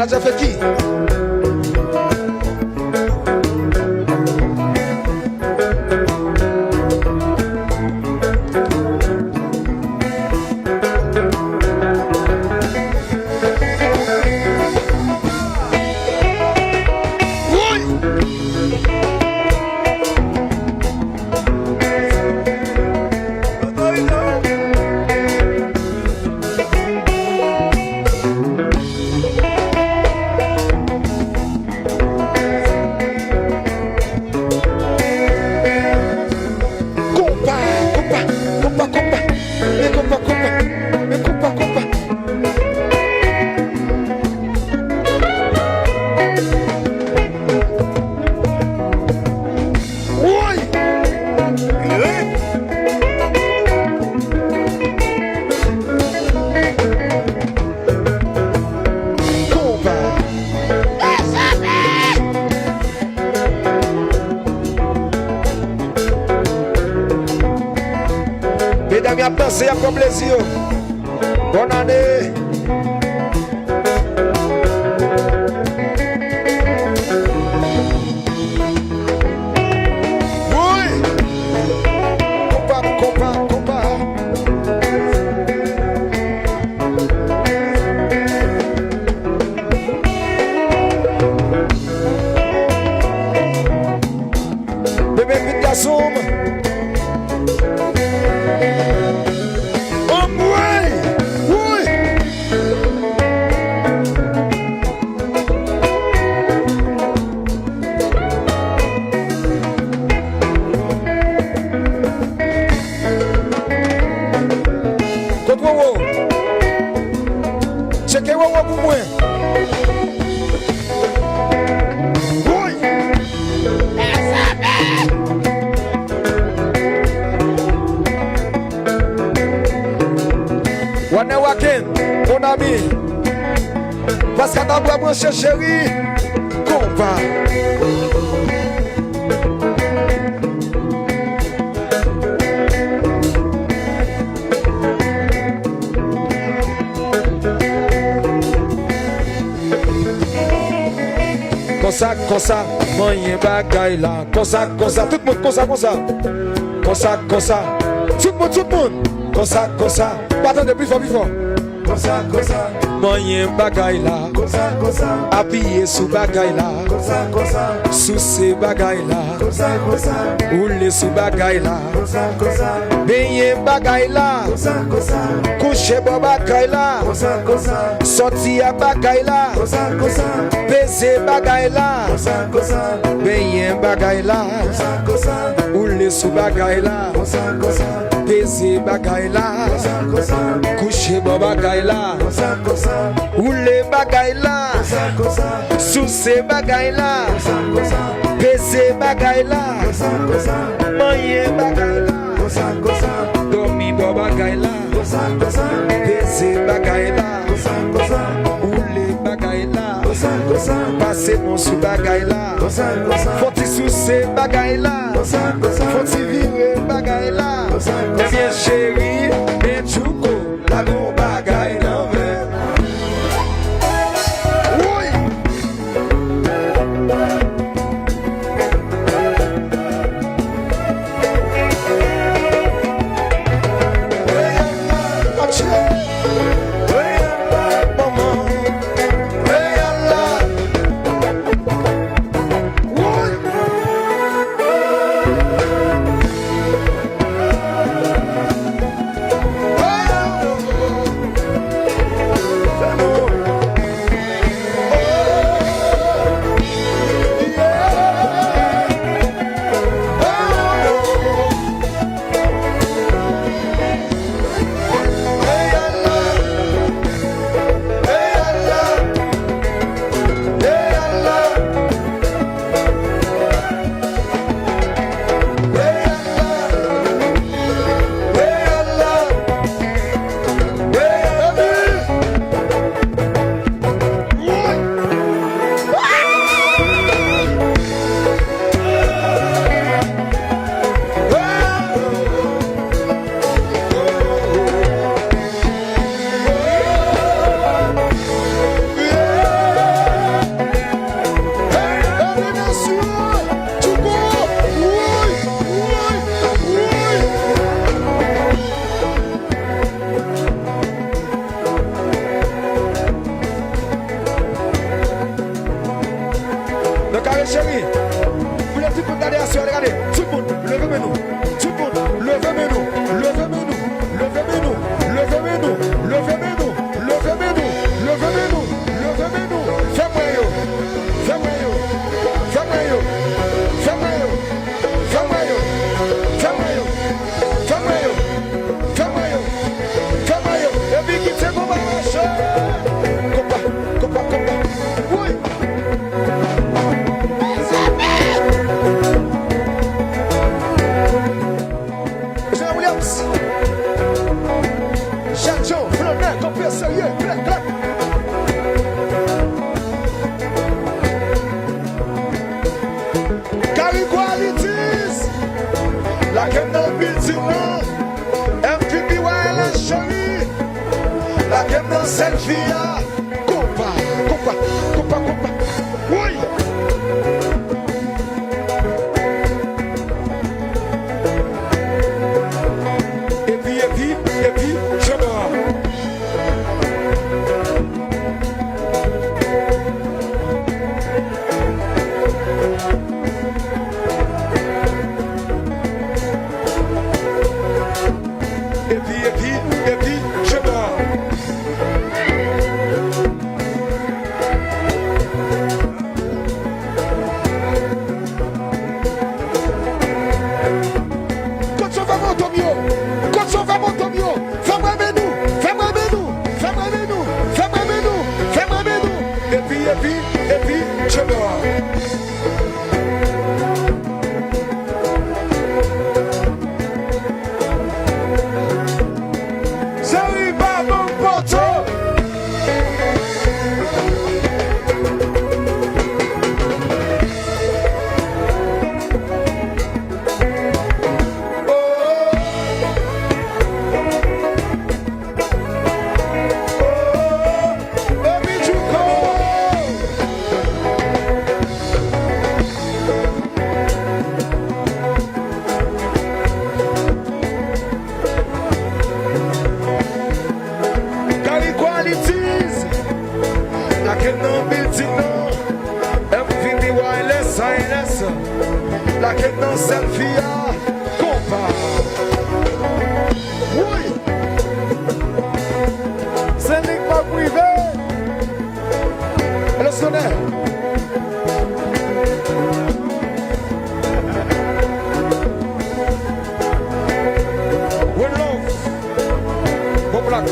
Adja fait qui? Mesdames, il y a pensé, il y a comme plaisir. Bonne année. Oui. Compa. Bébé, vite la somme. Checkez wow pour moi. Oui. Wane Waken, mon ami. Parce qu'à ta branche chérie, compa. Comme ça, moyen bagaille là. Comme ça, tout le monde, comme ça. Comme ça, tout le monde. Comme ça, pas attendre plus fort. Comme ça, moyen bagaille là. Comme ça, appuyé sous bagaille là. Comme ça, sous ces bagaille là. Comme ça, rouler sous bagaille là. Comme ça, baigner bagaille là. Comme ça, coucher bon bagaille là. Comme ça, sortir à bagaille là. Comme ça, baiser bagaille là. Comme ça, baigner bagaille là. Comme ça, rouler sous bagaille là. Comme ça, baiser bagaille là. Coucher bon bagaille là. Rouler bagaille là. Sous ces bagaille là. Baiser bagaille là. Manger bagaille là. Dormir bon bagaille là. Baiser bagaille là. Rouler bagaille là. Passer mon sous bagaille là. Faut-il sous ces bagaille là. Faut-il vivre bagaille là. Eh bien chérie, et Tchouko, la bon bagaille non mais. Oui. sensuel, regardez. Tout le monde, levez-nous. Tout le monde, levez-nous. Levez-nous. Levez-nous. Levez-nous. Levez-nous. Levez-nous. Levez-nous. Levez-nous. Fais-moi yo. Fais-moi yo. Fais-moi yo. Fais-moi yo. Fais-moi yo. Fais-moi yo. Fais-moi yo. Fais-moi yo. Fais-moi yo. Et puis qui te combat marcher. Combat. Oui. Jean Williams. Jean-Joe, Florent, compère sérieux, clac, clac. Carry qualities. Like I'm not building up. MPB wireless chérie. Like I'm not selfie. Compa. Oui. Et puis, je m'en. Et puis, je m'en. Et puis, je m'en. J'arrive à mon poteau. La quête dans selfie à compas. Oui. C'est Nick pas privé. Le sonnet. One love. Bon black.